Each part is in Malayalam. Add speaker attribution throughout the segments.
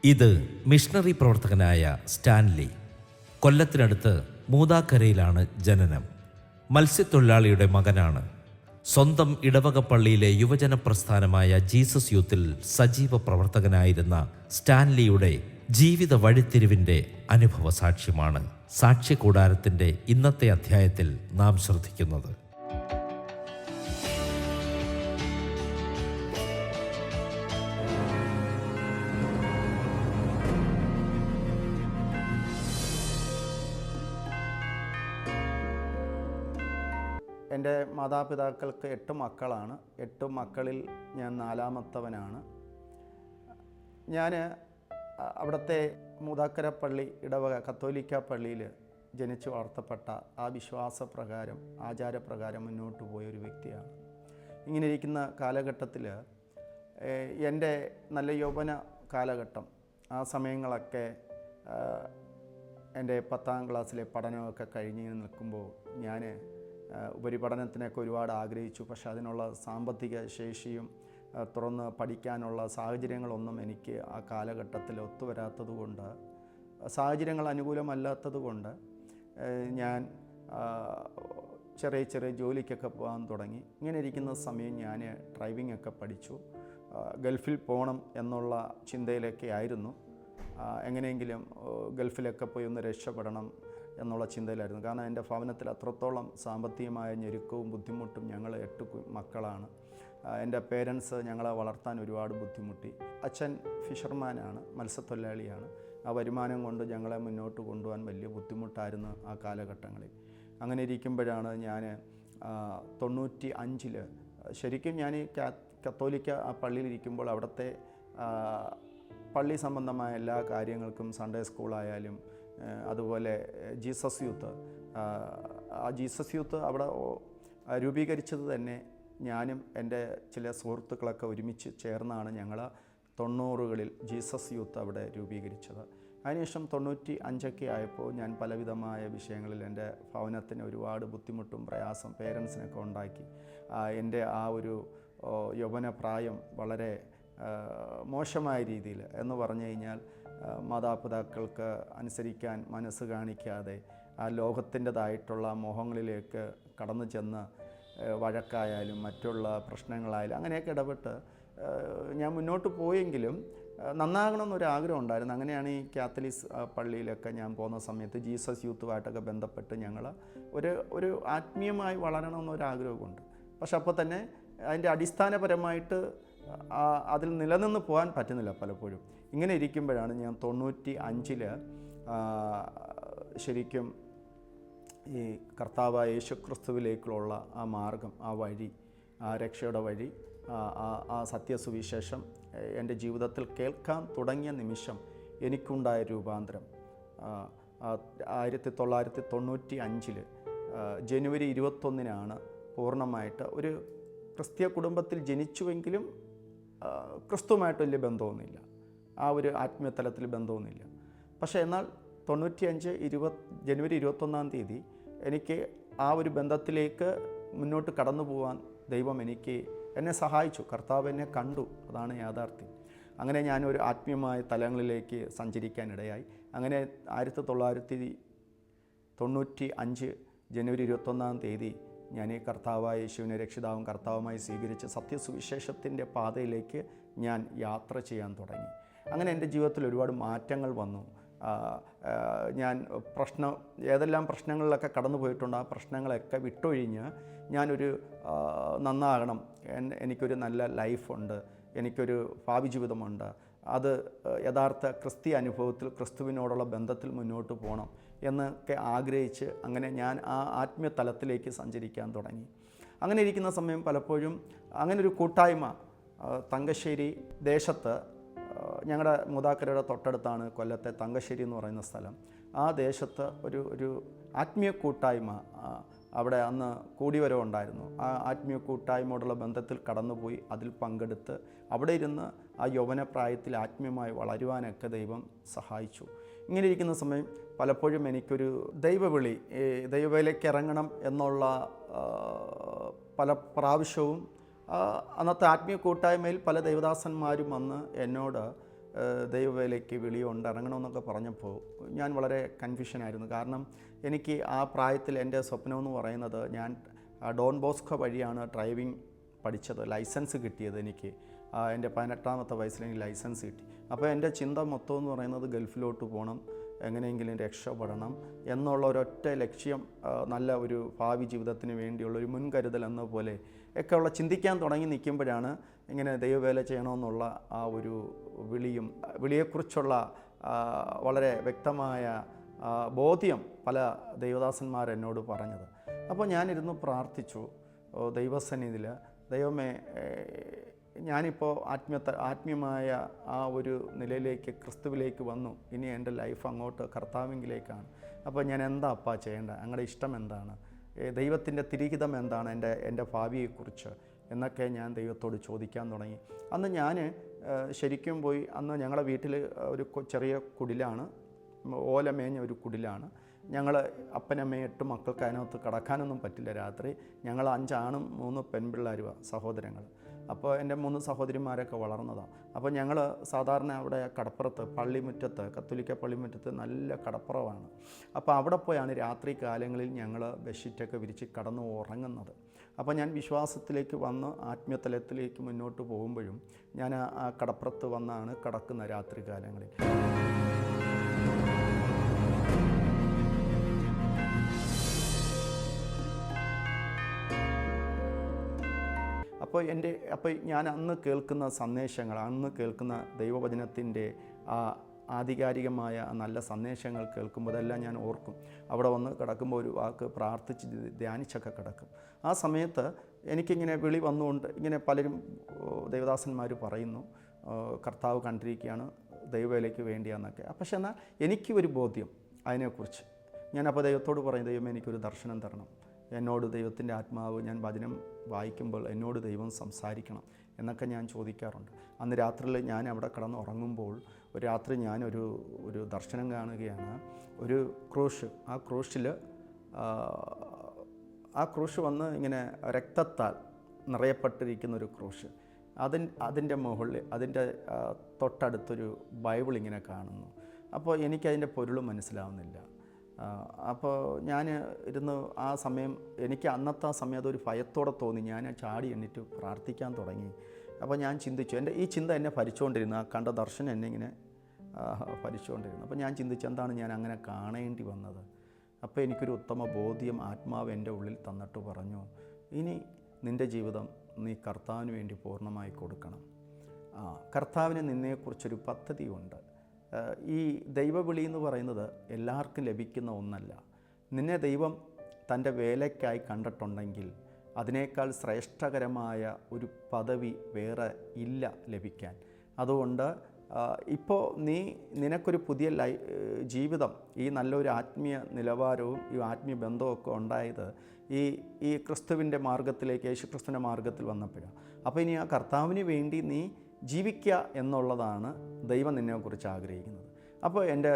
Speaker 1: ഇത് മിഷണറി പ്രവർത്തകനായ സ്റ്റാൻലി. കൊല്ലത്തിനടുത്ത് മൂതാക്കരയിലാണ് ജനനം. മത്സ്യത്തൊഴിലാളിയുടെ മകനാണ്. സ്വന്തം ഇടവക പള്ളിയിലെ യുവജന പ്രസ്ഥാനമായ ജീസസ് യൂത്തിൽ സജീവ പ്രവർത്തകനായിരുന്ന സ്റ്റാൻലിയുടെ ജീവിത വഴിത്തിരിവിൻ്റെ അനുഭവ സാക്ഷ്യമാണ് സാക്ഷ്യകൂടാരത്തിൻ്റെ ഇന്നത്തെ അധ്യായത്തിൽ നാം ശ്രദ്ധിക്കുന്നത്.
Speaker 2: എൻ്റെ മാതാപിതാക്കൾക്ക് 8 മക്കളാണ്. 8 മക്കളിൽ ഞാൻ 4മത്തവനാണ്. ഞാൻ അവിടുത്തെ മൂതാക്കര പള്ളി ഇടവക കത്തോലിക്ക പള്ളിയിൽ ജനിച്ചു വളർത്തപ്പെട്ട ആ വിശ്വാസപ്രകാരം ആചാരപ്രകാരം മുന്നോട്ട് പോയൊരു വ്യക്തിയാണ്. ഇങ്ങനെ ഇരിക്കുന്ന കാലഘട്ടത്തിൽ എൻ്റെ നല്ല യൗവന കാലഘട്ടം, ആ സമയങ്ങളൊക്കെ എൻ്റെ 10ാം ക്ലാസ്സിലെ പഠനമൊക്കെ കഴിഞ്ഞ് നിൽക്കുമ്പോൾ ഞാൻ ഉപരിപഠനത്തിനൊക്കെ ഒരുപാട് ആഗ്രഹിച്ചു. പക്ഷെ അതിനുള്ള സാമ്പത്തിക ശേഷിയും തുറന്ന് പഠിക്കാനുള്ള സാഹചര്യങ്ങളൊന്നും എനിക്ക് ആ കാലഘട്ടത്തിൽ ഒത്തുവരാത്തതുകൊണ്ട്, സാഹചര്യങ്ങൾ അനുകൂലമല്ലാത്തതുകൊണ്ട് ഞാൻ ചെറിയ ചെറിയ ജോലിക്കൊക്കെ പോകാൻ തുടങ്ങി. ഇങ്ങനെ ഇരിക്കുന്ന സമയം ഞാൻ ഡ്രൈവിംഗ് ഒക്കെ പഠിച്ചു. ഗൾഫിൽ പോകണം എന്നുള്ള ചിന്തയിലൊക്കെ ആയിരുന്നു. എങ്ങനെയെങ്കിലും ഗൾഫിലൊക്കെ പോയി ഒന്ന് രക്ഷപ്പെടണം എന്നുള്ള ചിന്തയിലായിരുന്നു. കാരണം എൻ്റെ ഭവനത്തിൽ അത്രത്തോളം സാമ്പത്തികമായ ഞെരുക്കവും ബുദ്ധിമുട്ടും. ഞങ്ങൾ 8 മക്കളാണ്. എൻ്റെ പേരൻസ് ഞങ്ങളെ വളർത്താൻ ഒരുപാട് ബുദ്ധിമുട്ടി. അച്ഛൻ ഫിഷർമാനാണ്, മത്സ്യത്തൊഴിലാളിയാണ്. ആ വരുമാനം കൊണ്ട് ഞങ്ങളെ മുന്നോട്ട് കൊണ്ടുപോകാൻ വലിയ ബുദ്ധിമുട്ടായിരുന്നു ആ കാലഘട്ടങ്ങളിൽ. അങ്ങനെ ഇരിക്കുമ്പോഴാണ് ഞാൻ 95 ശരിക്കും ഞാൻ ഈ കത്തോലിക്ക ആ പള്ളിയിലിരിക്കുമ്പോൾ അവിടുത്തെ പള്ളി സംബന്ധമായ എല്ലാ കാര്യങ്ങൾക്കും, സൺഡേ സ്കൂളായാലും അതുപോലെ ജീസസ് യൂത്ത്, ആ ജീസസ് യൂത്ത് അവിടെ രൂപീകരിച്ചത് തന്നെ ഞാനും എൻ്റെ ചില സുഹൃത്തുക്കളൊക്കെ ഒരുമിച്ച് ചേർന്നാണ് ഞങ്ങൾ 90കളിൽ ജീസസ് യൂത്ത് അവിടെ രൂപീകരിച്ചത്. അതിനുശേഷം 95 ആയപ്പോൾ ഞാൻ പലവിധമായ വിഷയങ്ങളിൽ എൻ്റെ ഭവനത്തിന് ഒരുപാട് ബുദ്ധിമുട്ടും പ്രയാസം പേരൻസിനൊക്കെ ഉണ്ടാക്കി. എൻ്റെ ആ ഒരു യൗവന പ്രായം വളരെ മോശമായ രീതിയിൽ എന്ന് പറഞ്ഞു കഴിഞ്ഞാൽ, മാതാപിതാക്കൾക്ക് അനുസരിക്കാൻ മനസ്സ് കാണിക്കാതെ ആ ലോകത്തിൻ്റെതായിട്ടുള്ള മോഹങ്ങളിലേക്ക് കടന്നു ചെന്ന് വഴക്കായാലും മറ്റുള്ള പ്രശ്നങ്ങളായാലും അങ്ങനെയൊക്കെ ഇടപെട്ട് ഞാൻ മുന്നോട്ട് പോയെങ്കിലും നന്നാകണമെന്നൊരാഗ്രഹം ഉണ്ടായിരുന്നു. അങ്ങനെയാണ് ഈ കാത്തലിക് പള്ളിയിലൊക്കെ ഞാൻ പോകുന്ന സമയത്ത് ജീസസ് യൂത്തുമായിട്ടൊക്കെ ബന്ധപ്പെട്ട് ഞങ്ങൾ ഒരു ആത്മീയമായി വളരണമെന്നൊരാഗ്രഹമുണ്ട്. പക്ഷെ അപ്പോൾ തന്നെ അതിൻ്റെ അടിസ്ഥാനപരമായിട്ട് അതിൽ നിലനിന്ന് പോകാൻ പറ്റുന്നില്ല പലപ്പോഴും. ഇങ്ങനെ ഇരിക്കുമ്പോഴാണ് ഞാൻ 95 ശരിക്കും ഈ കർത്താവായ യേശുക്രിസ്തുവിലേക്കുള്ള ആ മാർഗം, ആ വഴി, ആ രക്ഷയുടെ വഴി, ആ സത്യസുവിശേഷം എൻ്റെ ജീവിതത്തിൽ കേൾക്കാൻ തുടങ്ങിയ നിമിഷം എനിക്കുണ്ടായ രൂപാന്തരം 1995 ജനുവരി 21 പൂർണ്ണമായിട്ട് ഒരു ക്രിസ്തീയ കുടുംബത്തിൽ ജനിച്ചുവെങ്കിലും ക്രിസ്തുവുമായിട്ട് വലിയ ബന്ധമൊന്നുമില്ല, ആ ഒരു ആത്മീയ തലത്തിൽ ബന്ധമൊന്നുമില്ല. പക്ഷേ എന്നാൽ 95 ജനുവരി 21 എനിക്ക് ആ ഒരു ബന്ധത്തിലേക്ക് മുന്നോട്ട് കടന്നു പോകാൻ ദൈവം എന്നെ സഹായിച്ചു. കർത്താവ് എന്നെ കണ്ടു, അതാണ് യാഥാർത്ഥ്യം. അങ്ങനെ ഞാനൊരു ആത്മീയമായ തലങ്ങളിലേക്ക് സഞ്ചരിക്കാനിടയായി. അങ്ങനെ 1995 ജനുവരി 21 ഞാൻ ഈ കർത്താവായ യേശുവിനെ രക്ഷിതാവും കർത്താവുമായി സ്വീകരിച്ച് സത്യസുവിശേഷത്തിൻ്റെ പാതയിലേക്ക് ഞാൻ യാത്ര ചെയ്യാൻ തുടങ്ങി. അങ്ങനെ എൻ്റെ ജീവിതത്തിൽ ഒരുപാട് മാറ്റങ്ങൾ വന്നു. ഞാൻ ഏതെല്ലാം പ്രശ്നങ്ങളിലൊക്കെ കടന്നു പോയിട്ടുണ്ട്, ആ പ്രശ്നങ്ങളൊക്കെ വിട്ടൊഴിഞ്ഞ് ഞാനൊരു നന്നാകണം, എനിക്കൊരു നല്ല ലൈഫുണ്ട്, എനിക്കൊരു ഭാവി ജീവിതമുണ്ട്, അത് യഥാർത്ഥ ക്രിസ്തീയ അനുഭവത്തിൽ ക്രിസ്തുവിനോടുള്ള ബന്ധത്തിൽ മുന്നോട്ട് പോകണം എന്നൊക്കെ ആഗ്രഹിച്ച് അങ്ങനെ ഞാൻ ആ ആത്മീയ തലത്തിലേക്ക് സഞ്ചരിക്കാൻ തുടങ്ങി. അങ്ങനെ ഇരിക്കുന്ന സമയം പലപ്പോഴും അങ്ങനൊരു കൂട്ടായ്മ തങ്കശ്ശേരി ദേശത്ത്, ഞങ്ങളുടെ മൂതാക്കരയുടെ തൊട്ടടുത്താണ് കൊല്ലത്തെ തങ്കശ്ശേരി എന്ന് പറയുന്ന സ്ഥലം. ആ ദേശത്ത് ഒരു ആത്മീയ കൂട്ടായ്മ അവിടെ അന്ന് കൂടിവരവുണ്ടായിരുന്നു. ആ ആത്മീയ കൂട്ടായ്മയോടുള്ള ബന്ധത്തിൽ കടന്നുപോയി അതിൽ പങ്കെടുത്ത് അവിടെ ഇരുന്ന് ആ യൗവനപ്രായത്തിൽ ആത്മീയമായി വളരുവാനൊക്കെ ദൈവം സഹായിച്ചു. ഇങ്ങനെ ഇരിക്കുന്ന സമയം പലപ്പോഴും എനിക്കൊരു ദൈവവിളി, ദൈവവിളിക്ക് ഇറങ്ങണം എന്നുള്ള പല പ്രാവശ്യവും അന്നത്തെ ആത്മീയ കൂട്ടായ്മയിൽ പല ദൈവദാസന്മാരും വന്ന് എന്നോട് ദൈവവേലയ്ക്ക് വിളിയുണ്ട്, ഇറങ്ങണമെന്നൊക്കെ പറഞ്ഞപ്പോൾ ഞാൻ വളരെ കൺഫ്യൂഷനായിരുന്നു. കാരണം എനിക്ക് ആ പ്രായത്തിൽ എൻ്റെ സ്വപ്നമെന്ന് പറയുന്നത്, ഞാൻ ഡോൺ ബോസ്കോ വഴിയാണ് ഡ്രൈവിംഗ് പഠിച്ചത്, ലൈസൻസ് കിട്ടിയത് എനിക്ക്. എൻ്റെ 18ാമത്തെ വയസ്സിൽ എനിക്ക് ലൈസൻസ് കിട്ടി. അപ്പോൾ എൻ്റെ ചിന്ത മൊത്തം എന്ന് പറയുന്നത് ഗൾഫിലോട്ട് പോകണം, എങ്ങനെയെങ്കിലും രക്ഷപ്പെടണം എന്നുള്ള ഒരൊറ്റ ലക്ഷ്യം, നല്ല ഒരു ഭാവി ജീവിതത്തിന് വേണ്ടിയുള്ള ഒരു മുൻകരുതൽ എന്ന പോലെ ഒക്കെയുള്ള ചിന്തിക്കാൻ തുടങ്ങി നിൽക്കുമ്പോഴാണ് ഇങ്ങനെ ദൈവവേല ചെയ്യണമെന്നുള്ള ആ ഒരു വിളിയെക്കുറിച്ചുള്ള വളരെ വ്യക്തമായ ബോധ്യം പല ദൈവദാസന്മാരെന്നോട് പറഞ്ഞത്. അപ്പോൾ ഞാനിരുന്ന് പ്രാർത്ഥിച്ചു ദൈവസന്നിധിയിൽ, ദൈവമേ, ഞാനിപ്പോൾ ആത്മീയമായ ആ ഒരു നിലയിലേക്ക്, ക്രിസ്തുവിലേക്ക് വന്നു. ഇനി എൻ്റെ ലൈഫ് അങ്ങോട്ട് കർത്താവിങ്കിലേക്കാണ്. അപ്പോൾ ഞാൻ എന്താ അപ്പാ ചെയ്യേണ്ടത്? ഞങ്ങളുടെ ഇഷ്ടം എന്താണ്? ദൈവത്തിൻ്റെ തിരിഹിതം എന്താണ് എൻ്റെ ഭാവിയെക്കുറിച്ച് എന്നൊക്കെ ഞാൻ ദൈവത്തോട് ചോദിക്കാൻ തുടങ്ങി. അന്ന് ഞാൻ ശരിക്കും പോയി, അന്ന് ഞങ്ങളുടെ വീട്ടിൽ ഒരു ചെറിയ കുടിലാണ്, ഓലമേഞ്ഞ ഒരു കുടിലാണ്. ഞങ്ങൾ അപ്പനമ്മയും 8 മക്കൾക്ക് അതിനകത്ത് കിടക്കാനൊന്നും പറ്റില്ല രാത്രി. ഞങ്ങൾ 5 ആണും 3 പെൺപിള്ളേരുമാണ്, സഹോദരങ്ങൾ. അപ്പോൾ എൻ്റെ 3 സഹോദരിമാരൊക്കെ വളർന്നതാണ്. അപ്പോൾ ഞങ്ങൾ സാധാരണ അവിടെ കടപ്പുറത്ത് പള്ളിമുറ്റത്ത്, കത്തോലിക്ക പള്ളിമുറ്റത്ത് നല്ല കടപ്പുറമാണ്. അപ്പോൾ അവിടെ പോയാണ് രാത്രി കാലങ്ങളിൽ ഞങ്ങൾ ബെഡ്ഷീറ്റൊക്കെ വിരിച്ച് കടന്ന് ഉറങ്ങുന്നത്. അപ്പോൾ ഞാൻ വിശ്വാസത്തിലേക്ക് വന്ന് ആത്മീയതലത്തിലേക്ക് മുന്നോട്ട് പോകുമ്പോഴും ഞാൻ ആ കടപ്പുറത്ത് വന്നാണ് കിടക്കുന്ന രാത്രി കാലങ്ങളിൽ. അപ്പോൾ ഞാൻ അന്ന് കേൾക്കുന്ന സന്ദേശങ്ങൾ, അന്ന് കേൾക്കുന്ന ദൈവവചനത്തിൻ്റെ ആ ആധികാരികമായ നല്ല സന്ദേശങ്ങൾ കേൾക്കുമ്പോൾ അതെല്ലാം ഞാൻ ഓർക്കും. അവിടെ വന്ന് കിടക്കുമ്പോൾ ഒരു വാക്ക് പ്രാർത്ഥിച്ച് ധ്യാനിച്ചൊക്കെ കിടക്കും. ആ സമയത്ത് എനിക്കിങ്ങനെ വിളി വന്നുകൊണ്ട് ഇങ്ങനെ പലരും ദൈവദാസന്മാർ പറയുന്നു, കർത്താവ് കണ്ടിരിക്കുകയാണ്, ദൈവവേലയ്ക്ക് വേണ്ടിയാന്നൊക്കെ. പക്ഷെ എന്നാൽ എനിക്ക് ഒരു ബോധ്യം അതിനെക്കുറിച്ച്. ഞാനപ്പോൾ ദൈവത്തോട് പറയും, ദൈവം എനിക്കൊരു ദർശനം തരണം, എന്നോട് ദൈവത്തിൻ്റെ ആത്മാവ്, ഞാൻ വചനം വായിക്കുമ്പോൾ എന്നോട് ദൈവം സംസാരിക്കണം എന്നൊക്കെ ഞാൻ ചോദിക്കാറുണ്ട്. അന്ന് രാത്രിയിൽ ഞാൻ അവിടെ കിടന്ന് ഉറങ്ങുമ്പോൾ ഒരു രാത്രി ഒരു ദർശനം കാണുകയാണ്. ഒരു ക്രൂശ്, ആ ക്രൂശ് വന്ന് ഇങ്ങനെ രക്തത്താൽ നിറയപ്പെട്ടിരിക്കുന്നൊരു ക്രൂശ്. അതിൻ്റെ മുകളിൽ, അതിൻ്റെ തൊട്ടടുത്തൊരു ബൈബിൾ ഇങ്ങനെ കാണുന്നു. അപ്പോൾ എനിക്കതിൻ്റെ പൊരുൾ മനസ്സിലാവുന്നില്ല. അപ്പോൾ ഞാൻ ഇരുന്ന് ആ സമയം, എനിക്ക് അന്നത്തെ ആ സമയം അതൊരു ഭയത്തോടെ തോന്നി. ഞാൻ ചാടി എണ്ണിട്ട് പ്രാർത്ഥിക്കാൻ തുടങ്ങി. അപ്പോൾ ഞാൻ ചിന്തിച്ചു, ഈ ചിന്ത എന്നെ ഭരിച്ചുകൊണ്ടിരുന്നു, ആ കണ്ട ദർശനം എന്നെ ഇങ്ങനെ ഭരിച്ചുകൊണ്ടിരുന്നു. അപ്പോൾ ഞാൻ ചിന്തിച്ചു, എന്താണ് ഞാൻ അങ്ങനെ കാണേണ്ടി വന്നത്? അപ്പോൾ എനിക്കൊരു ഉത്തമ ബോധ്യം ആത്മാവ് എൻ്റെ ഉള്ളിൽ തന്നിട്ട് പറഞ്ഞു, ഇനി നിൻ്റെ ജീവിതം നീ കർത്താവിന് വേണ്ടി പൂർണ്ണമായി കൊടുക്കണം. കർത്താവിന് നിന്നെക്കുറിച്ചൊരു പദ്ധതിയുണ്ട്. ഈ ദൈവവിളി എന്ന് പറയുന്നത് എല്ലാവർക്കും ലഭിക്കുന്ന ഒന്നല്ല. നിന്നെ ദൈവം തൻ്റെ വേലയ്ക്കായി കണ്ടിട്ടുണ്ടെങ്കിൽ അതിനേക്കാൾ ശ്രേഷ്ഠകരമായ ഒരു പദവി വേറെ ഇല്ല ലഭിക്കാൻ. അതുകൊണ്ട് ഇപ്പോൾ നിനക്കൊരു പുതിയ ജീവിതം, ഈ നല്ലൊരു ആത്മീയ നിലവാരവും ഈ ആത്മീയ ബന്ധമൊക്കെ ഉണ്ടായത് ഈ ക്രിസ്തുവിൻ്റെ മാർഗത്തിലേക്ക്, യേശുക്രിസ്തുവിൻ്റെ മാർഗത്തിൽ വന്നപ്പോഴാണ്. അപ്പോൾ ഇനി ആ കർത്താവിന് വേണ്ടി നീ ജീവിക്കുക എന്നുള്ളതാണ് ദൈവം നിന്നെക്കുറിച്ച് ആഗ്രഹിക്കുന്നത്. അപ്പോൾ എൻ്റെ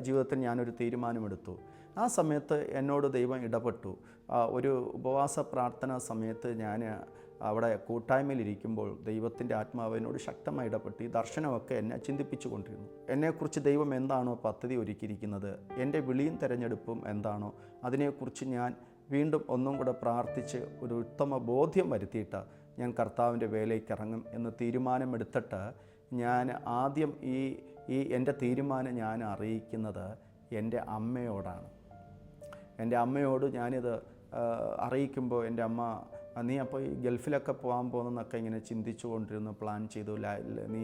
Speaker 2: ജീവിതത്തിൽ ഞാനൊരു തീരുമാനമെടുത്തു. ആ സമയത്ത് എന്നോട് ദൈവം ഇടപെട്ടു. ഒരു ഉപവാസ പ്രാർത്ഥന സമയത്ത് ഞാൻ അവിടെ കൂട്ടായ്മയിലിരിക്കുമ്പോൾ ദൈവത്തിൻ്റെ ആത്മാവ് എന്നോട് ശക്തമായി ഇടപെട്ട് ഈ ദർശനമൊക്കെ എന്നെ ചിന്തിപ്പിച്ചു കൊണ്ടിരുന്നു. എന്നെക്കുറിച്ച് ദൈവം എന്താണോ പദ്ധതി ഒരുക്കിയിരിക്കുന്നത്, എൻ്റെ വിളിയും തിരഞ്ഞെടുപ്പും എന്താണോ അതിനെക്കുറിച്ച് ഞാൻ വീണ്ടും ഒന്നും കൂടെ പ്രാർത്ഥിച്ച് ഒരു ഉത്തമ ബോധ്യം വരുത്തിയിട്ട് ഞാൻ കർത്താവിൻ്റെ വേലയ്ക്ക് ഇറങ്ങും എന്ന് തീരുമാനമെടുത്തിട്ട് ഞാൻ ആദ്യം എൻ്റെ തീരുമാനം ഞാൻ അറിയിക്കുന്നത് എൻ്റെ അമ്മയോടാണ്. എൻ്റെ അമ്മയോട് ഞാനിത് അറിയിക്കുമ്പോൾ എൻ്റെ അമ്മ, നീ അപ്പോൾ ഈ ഗൾഫിലൊക്കെ പോകാൻ പോകുന്നതെന്നൊക്കെ ഇങ്ങനെ ചിന്തിച്ചു കൊണ്ടിരുന്നു, പ്ലാൻ ചെയ്തു. നീ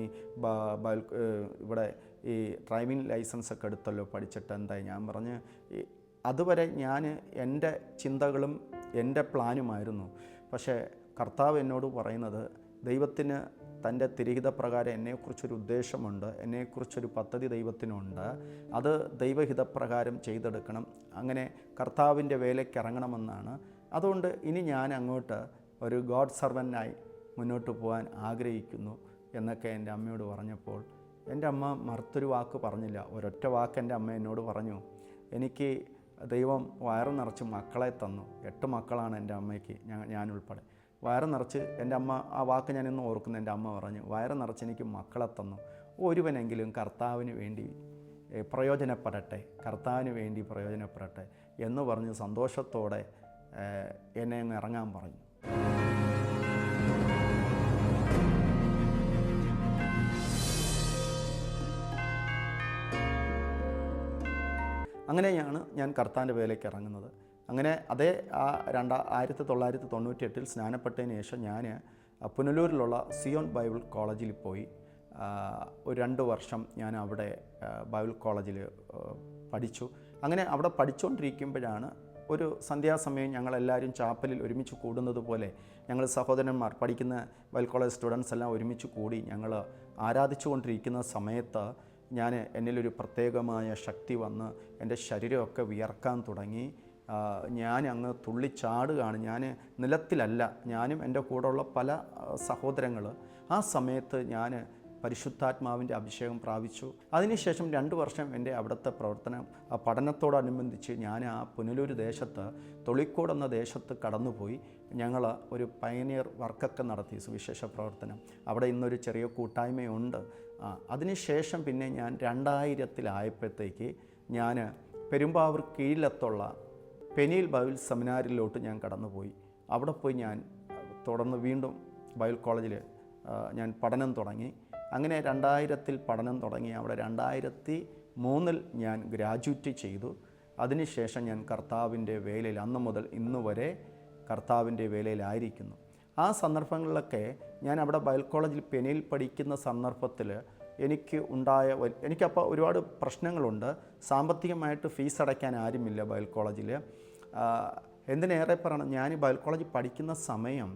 Speaker 2: ഇവിടെ ഈ ഡ്രൈവിംഗ് ലൈസൻസൊക്കെ എടുത്തല്ലോ, പഠിച്ചിട്ട് എന്തായി? ഞാൻ പറഞ്ഞ് അതുവരെ ഞാൻ എൻ്റെ ചിന്തകളും എൻ്റെ പ്ലാനുമായിരുന്നു. പക്ഷേ കർത്താവ് എന്നോട് പറയുന്നത്, ദൈവത്തിന് തൻ്റെ തിരഹിതപ്രകാരം എന്നെക്കുറിച്ചൊരു ഉദ്ദേശമുണ്ട്, എന്നെക്കുറിച്ചൊരു പദ്ധതി ദൈവത്തിനുണ്ട്, അത് ദൈവഹിതപ്രകാരം ചെയ്തെടുക്കണം, അങ്ങനെ കർത്താവിൻ്റെ വേലയ്ക്ക് ഇറങ്ങണമെന്നാണ്. അതുകൊണ്ട് ഇനി ഞാൻ അങ്ങോട്ട് ഒരു ഗോഡ് സർവൻ്റായി മുന്നോട്ട് പോകാൻ ആഗ്രഹിക്കുന്നു എന്നൊക്കെ എൻ്റെ അമ്മയോട് പറഞ്ഞപ്പോൾ എൻ്റെ അമ്മ മറുത്തൊരു വാക്ക് പറഞ്ഞില്ല. ഒരൊറ്റ വാക്ക് എൻ്റെ അമ്മ എന്നോട് പറഞ്ഞു, എനിക്ക് ദൈവം വയറ് നിറച്ച് മക്കളെ തന്നു. 8 മക്കളാണ് എൻ്റെ അമ്മയ്ക്ക്, ഞാൻ ഉൾപ്പെടെ. വയറ് നിറച്ച്, എൻ്റെ അമ്മ ആ വാക്ക് ഞാൻ ഇന്ന് ഓർക്കുന്നു, എൻ്റെ അമ്മ പറഞ്ഞു, വയറ് നിറച്ച് എനിക്ക് മക്കളെ തന്നു. ഒരുവനെങ്കിലും കർത്താവിന് വേണ്ടി പ്രയോജനപ്പെടട്ടെ, കർത്താവിന് വേണ്ടി പ്രയോജനപ്പെടട്ടെ എന്ന് പറഞ്ഞ് സന്തോഷത്തോടെ എന്നെ അങ്ങ് ഇറങ്ങാൻ പറഞ്ഞു. അങ്ങനെയാണ് ഞാൻ കർത്താവിൻ്റെ വേലയ്ക്ക് ഇറങ്ങുന്നത്. അങ്ങനെ അതേ 1998 സ്നാനപ്പെട്ടതിന് ശേഷം ഞാൻ പുനലൂരിലുള്ള സിയോൺ ബൈബിൾ കോളേജിൽ പോയി ഒരു 2 വർഷം ഞാൻ അവിടെ ബൈബിൾ കോളേജിൽ പഠിച്ചു. അങ്ങനെ അവിടെ പഠിച്ചുകൊണ്ടിരിക്കുമ്പോഴാണ് ഒരു സന്ധ്യാസമയം ഞങ്ങളെല്ലാവരും ചാപ്പലിൽ ഒരുമിച്ച് കൂടുന്നത് പോലെ ഞങ്ങൾ സഹോദരന്മാർ പഠിക്കുന്ന ബൈബിൾ കോളേജ് സ്റ്റുഡൻസ് എല്ലാം ഒരുമിച്ച് കൂടി ഞങ്ങൾ ആരാധിച്ചു കൊണ്ടിരിക്കുന്ന സമയത്ത് എന്നിലൊരു പ്രത്യേകമായ ശക്തി വന്ന് എൻ്റെ ശരീരമൊക്കെ വിയർക്കാൻ തുടങ്ങി. ഞാൻ അങ്ങ് തുള്ളിച്ചാടുകയാണ്. ഞാൻ നിലത്തിലല്ല, ഞാനും എൻ്റെ കൂടെയുള്ള പല സഹോദരങ്ങൾ ആ സമയത്ത് ഞാൻ പരിശുദ്ധാത്മാവിൻ്റെ അഭിഷേകം പ്രാപിച്ചു. അതിനുശേഷം 2 വർഷം എൻ്റെ അവിടുത്തെ പഠനത്തോടനുബന്ധിച്ച് ഞാൻ ആ പുനലൂർ ദേശത്ത് തൊളിക്കോട് എന്ന ദേശത്ത് കടന്നുപോയി. ഞങ്ങൾ ഒരു പയനിയർ വർക്കൊക്കെ നടത്തി, സുവിശേഷ പ്രവർത്തനം. അവിടെ ഇന്നൊരു ചെറിയ കൂട്ടായ്മയുണ്ട്. അതിനുശേഷം പിന്നെ ഞാൻ 2000 ഞാൻ പെരുമ്പാവൂർ കീഴിലത്തുള്ള പെനിയിൽ ബൈബിൾ സെമിനാരിലോട്ട് ഞാൻ കടന്നുപോയി. അവിടെ പോയി ഞാൻ തുടർന്ന് വീണ്ടും ബൈബിൾ കോളേജിൽ ഞാൻ പഠനം തുടങ്ങി. അങ്ങനെ 2000 പഠനം തുടങ്ങി. അവിടെ 2003 ഞാൻ ഗ്രാജുവേറ്റ് ചെയ്തു. അതിനുശേഷം ഞാൻ കർത്താവിൻ്റെ വേലയിൽ അന്ന് മുതൽ ഇന്ന് വരെ കർത്താവിൻ്റെ വേലയിലായിരിക്കുന്നു. ആ സന്ദർഭങ്ങളിലൊക്കെ ഞാൻ അവിടെ ബൈബിൾ കോളേജിൽ പെനിയിൽ പഠിക്കുന്ന സന്ദർഭത്തിൽ എനിക്കപ്പോൾ ഒരുപാട് പ്രശ്നങ്ങളുണ്ട്. സാമ്പത്തികമായിട്ട് ഫീസ് അടയ്ക്കാൻ ആരുമില്ല ബൈബിൾ കോളേജിൽ. എന്തിനേറെ പറയണം, ഞാൻ ബൈബിൾ കോളേജിൽ പഠിക്കുന്ന സമയം